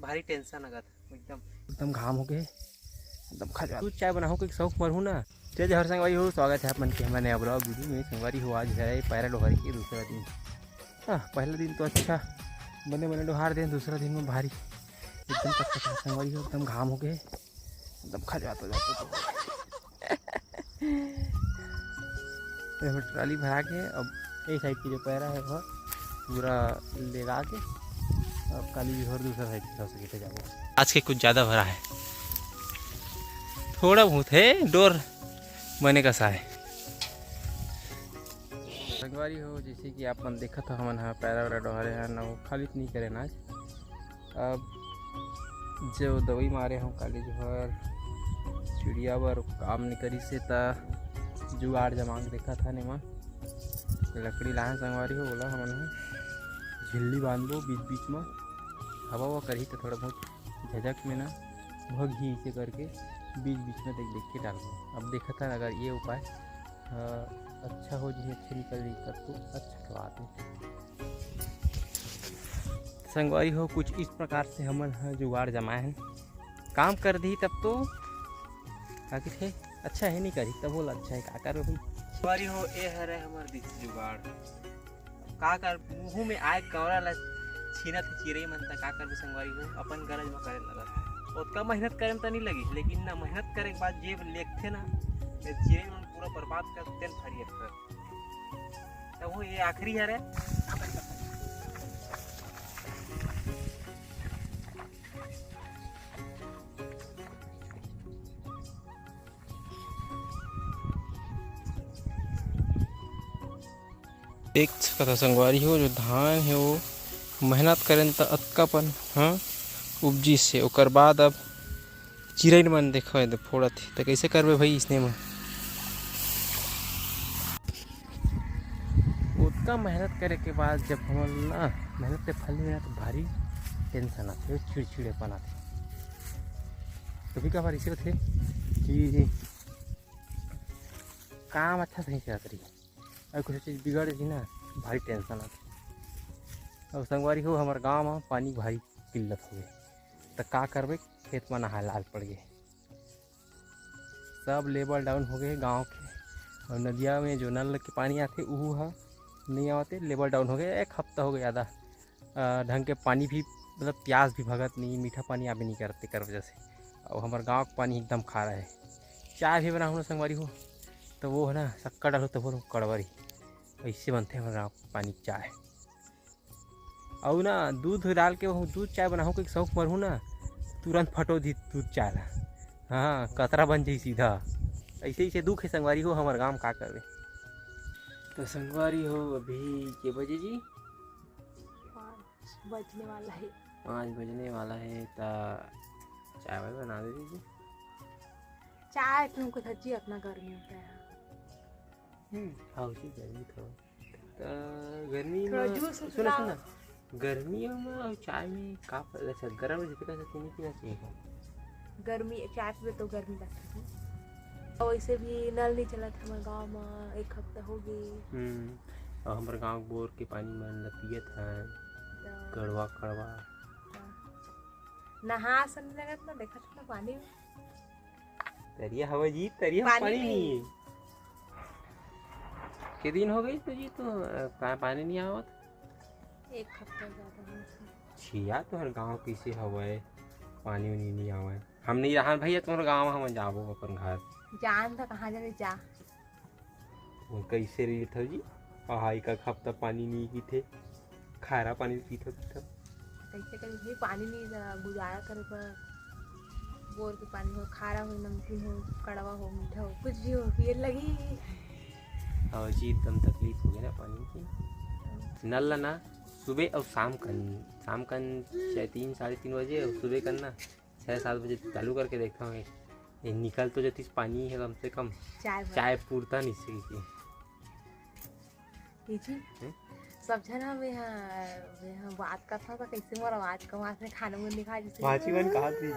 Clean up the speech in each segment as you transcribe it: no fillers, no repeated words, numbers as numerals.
भारी टेंशन आगत एकदम घाम हो गए एकदम खा तू चाय बनाओ कि शौक मरहूँ ना। जय जहर संगवारी हो, स्वागत है आप मन के हमारे नया ब्लॉग वीडियो में। संगवारी हो आज है पैरा डोहर के दूसरा दिन। पहला दिन तो अच्छा बने बने डोहार दें, दूसरा दिन में भारी एकदम कच्चा संगवारी हो, एकदम घाम हो गए एकदम खा जाता तो ट्राली भरा के अब एक साइड की जो पैरा है वह पूरा लेगा के अब काली भी और दूसरा साइड की सके थे जाओ। आज के कुछ ज़्यादा भरा है, थोड़ा बहुत है डोर बने का सा है। संगवारी हो जैसे कि आप मन देखा था हमन हाँ पैरा वैरा डोहरे हैं ना वो खाली नहीं करे ना। अब जो दवाई मारे हम काली जोहर चिड़िया बर काम नहीं करी से जुगाड़ जमांग देखा था ने लकड़ी लाए संगवारी हो बोला हमन झिल्ली बांध लो बीच बीच में हवा ववा करी तो थोड़ा बहुत झझक में ना वह घी से करके बीच बीच में देख के डाल दो। अब देखा था अगर ये उपाय अच्छा हो जाए, अच्छी निकल जाए तब तो अच्छा बात है। संगवारी हो कुछ इस प्रकार से हमन जुगाड़ जमाए हैं, काम कर दी तब तो आगे थे अच्छा है, नहीं करी तब बोला अच्छा है का कर भाई। संगवारी हो ये है हमार देसी जुगाड़ का कर मुँह में आए कौरा ला छीनत चिरई मन का कर संगवारी हो अपन गरज में करे लगा। उतना मेहनत करे में तो नहीं लगी, लेकिन ना मेहनत करे के बाद जेब लेखते ना चिरई मन पूरा बर्बाद करते फरियत कर तो वो ये आखिरी है रे। देख सकता संगवारी हो जो धान है वो मेहनत करें तो अतकापन हाँ उपजी से ओकर बाद अब चिरई मन देखो तो फोड़त तो कैसे करबे भाई इसने में उतना मेहनत करे के बाद जब हम ना मेहनत के फल में तो भारी टेंशन आते चिड़चिड़ेपन आते। कभी कभार इसे थे कि काम अच्छा से नहीं चलत रही और कुछ चीज़ बिगड़ गई ना भारी टेंशन आती। और संगवारी हो हमारे गांव में पानी भारी किल्लत हो गई तो का करबे खेत में नहा लाल पड़ गए, सब लेवल डाउन हो गए गांव के। और नदिया में जो नल के पानी आते वो नहीं आते, लेवल डाउन हो गए। एक हफ्ता हो गया आधा ढंग के पानी भी मतलब प्यास भी भगत नहीं, मीठा पानी आ भी नहीं करते कर वजह से। और हमारे गाँव का पानी एकदम खारा है। चाय भी बना हूँ संगवारी हो तो वो है ना शक्कर डालो तो वो कड़वरी ऐसे बनते हैं हमारे गाँव पानी चाय। और ना दूध डाल के वो दूध चाय बनाऊँ कोई शौक मरहूँ ना तुरंत फटो दी दूध चाय ला, हाँ कतरा बन जाए सीधा। ऐसे ऐसे दुख है संगवारी हो हमारे गाँव का करे। तो संगवारी हो अभी के बजे जी 5 बजने वाला है। 5 बजने वाला है तो चाय वाय बना दे दीजिए। चाय तुमको सच्ची अपना गर्मी होता है। हाँ उसी गर्मी थोड़ा तो गर्मी में जूस सुना सुना गर्मियों में और चाय में का अच्छा गर्म जितना से नहीं पीना चाहिए का गर्मी चाय पे तो गर्मी लगती है। और वैसे भी नल नहीं चला था हमारे गाँव में, 1 हफ्ता हो गई। और हमारे गाँव बोर के पानी में पियत है कड़वा कड़वा नहा सन लगा ना देखा था ना पानी में तरिया हवा जी तरिया पानी नहीं के दिन हो गई तो जी तो पानी नहीं आवत 1 हफ्ता ज़्यादा छिया तो हर गाँव कैसे हवा पानी उनी नहीं आवा। हम नहीं रहा भैया तुम्हारे गाँव हम जाबो अपन घर जान था कहाँ जाने जा वो कैसे रही था जी पहाड़ी का हफ्ता पानी नहीं की थे खारा पानी पीता कैसे करें भाई पानी नहीं गुजारा करे पर बोर के पानी हो खारा हो नमकीन हो कड़वा हो मीठा हो कुछ भी हो पिए लगी। और जी एकदम तकलीफ हो गई ना पानी की। नल ना सुबह और शाम कन 3 साढ़े 3 बजे और सुबह करना 6-7 बजे चालू करके देखता हूँ ये निकल तो जाती पानी है कम से कम चाय पूरता नहीं से सब जना में बात करता था कैसे मोर आवाज कमा से खाना में दिखा जैसे भाजीवन कहा थी जी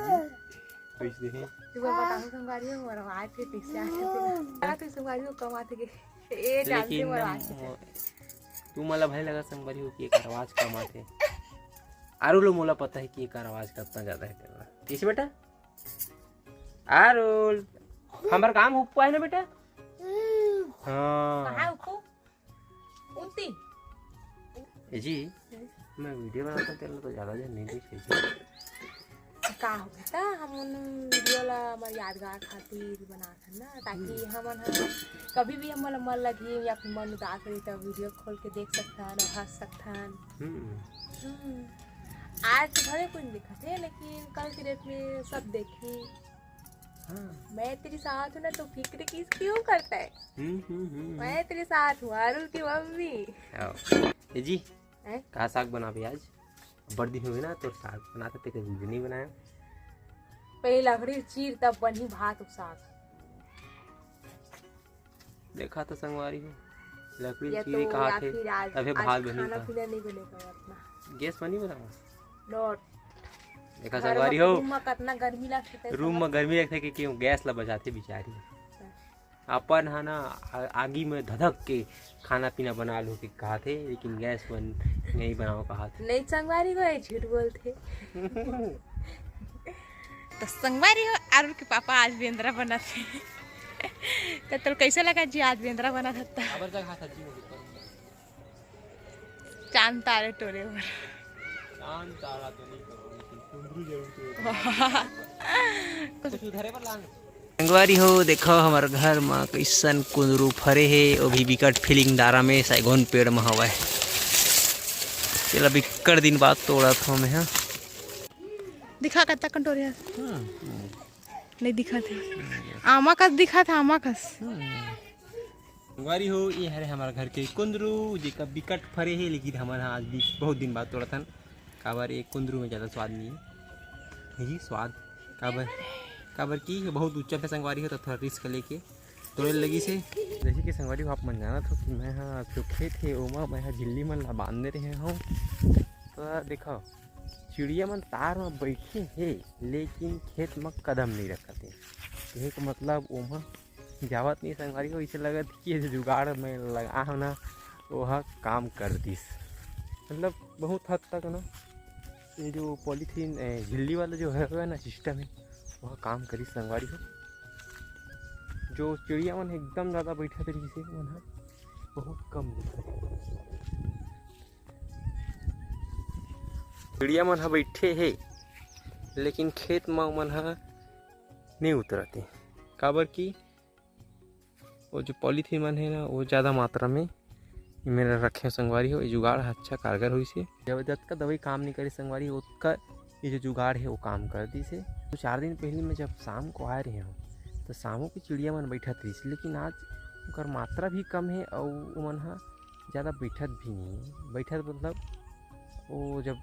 कैसे है तू बताओ संगवारी हो मोर आवाज थे कैसे आते थे तो संगवारी हो कमाते के ए जानते मोर आवाज तू मला भाई लगा संगवारी हो कि एक आवाज कमाते आरुल मोला पता है कि ये कार आवाज कितना ज्यादा है तेरा। कैसे बेटा आरुल हमारा काम हुआ है ना बेटा। हाँ कहाँ उको उनती जी मैं वीडियो बनाता हूँ तेरा तो ज्यादा जन नहीं देख का हो बेटा हम उन वीडियो ला हमार यादगार खातिर बनात हन ना, ताकि हमन कभी भी हमन मन लगी या फिर मन उदास रही तो वीडियो खोल के देख सकथन और हंस सकथन। आज भले कुछ दिखत है लेकिन कल की डेट में सब देखी। मैं तेरे साथ हूँ ना तो फिक्र किस क्यों करता है। मैं तेरे साथ हूँ आरुल की मम्मी। जी कहा साग बना भी आज बड़ दिन हुए ना तो साग बनाते थे कभी नहीं बनाया। पहले लकड़ी चीर तब बनी भात और साग। देखा तो संगवारी हो लकड़ी या चीरी तो कहा या थे फिर आज तभी भात बनी खाना था। पीना नहीं बनेगा अपना गैस बनी बताओ नोट देखा संगवारी हो रूम में कितना गर्मी लगता है। रूम में गर्मी रखते कि क्यों गैस ला बजाते बेचारी अपन है ना आगी में धधक के खाना पीना बना लो के कहा थे लेकिन गैस बन नहीं बनाओ कहा थे। नहीं संगवारी हो झूठ बोलते। तो संगवारी हो आरुल के पापा आज बेंद्रा बना थे तो कैसे लगा जी आज बेंद्रा बना था चांद तारे टोरे पर। चांद तारा तो नहीं करो लेकिन कुंदरू जरूर कुछ उधरे पर लांग संगवारी हो देखो हमारे घर में कैसन कुंदरू फरे है वो भी विकट फीलिंग दारा में सैगोन पेड़ में हवा है। चला बिकट दिन बाद तोड़ा था मैं। हाँ दिखा करता कंटोरिया नहीं दिखा थे आमा कस दिखा था आमा कस। संगवारी हो ये है हमारे घर के कुंदरू जेका बिकट फरे है लेकिन हमारे यहाँ आज भी बहुत दिन बाद तोड़ा था। काबर एक कुंदरू में ज़्यादा स्वाद नहीं है जी स्वाद काबर की बहुत ऊंचा पे संगवारी हो तो थोड़ा रिस्क लेके तोड़े लगी से। जैसे कि संगवारी हो आप मन जाना था कि मैं हाँ जो खेत है ओमा मैं झिल्ली मन ला बांधे रहे हूँ। तो देखो चिड़िया मन तार में बैठे है लेकिन खेत में कदम नहीं रखते यही का मतलब ओमा जावत नहीं संगवारी हो। इसे लगत कि ये जुगाड़ में लगा हो ना वह काम कर दिस मतलब बहुत हद तक ना ये जो पॉलीथीन झिल्ली वाला जो है ना सिस्टम है वह काम करी संगवारी हो। जो चिड़िया मन एकदम ज़्यादा बैठा तरीके से मन बहुत कम दिखा चिड़िया मन बैठे है लेकिन खेत में मन नहीं उतरते काबर की वो जो पॉलीथीन मन है ना वो ज़्यादा मात्रा में मेरा रखे संगवारी हो। ये जुगाड़ अच्छा कारगर हुई से जब जब का दवाई काम नहीं करे संगवारी उसका ये जो जुगाड़ है वो काम कर दी से। तो 4 दिन पहले मैं जब शाम को आ रहे हूँ तो शामों की चिड़िया मन बैठत रही लेकिन आज उनकर मात्रा भी कम है और मन ज़्यादा बैठत भी नहीं है। बैठत मतलब वो जब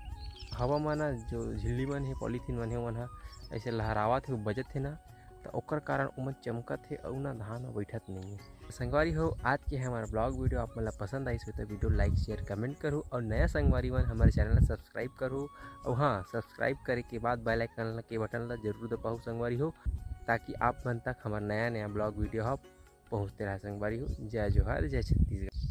हवा में ना जो झिल्ली मन है पॉलीथीन मन है मन ऐसे लहरावत है बजत है ना तो ओकर कारण उमन चमकत है और ना धान बैठत नहीं है। संगवारी हो आज के हमारा ब्लॉग वीडियो आप मतलब पसंद आई तो वीडियो लाइक शेयर कमेंट करो और नया संगवारी मन हमारे चैनल सब्सक्राइब करो और हाँ सब्सक्राइब करे के बाद बेल आइकन के बटन ला जरूर दबाओ संगवारी हो ताकि आप मन तक हमारा नया ब्लॉग वीडियो पहुँचते रहे संगवारी हो। जय जोहार जय छत्तीसगढ़।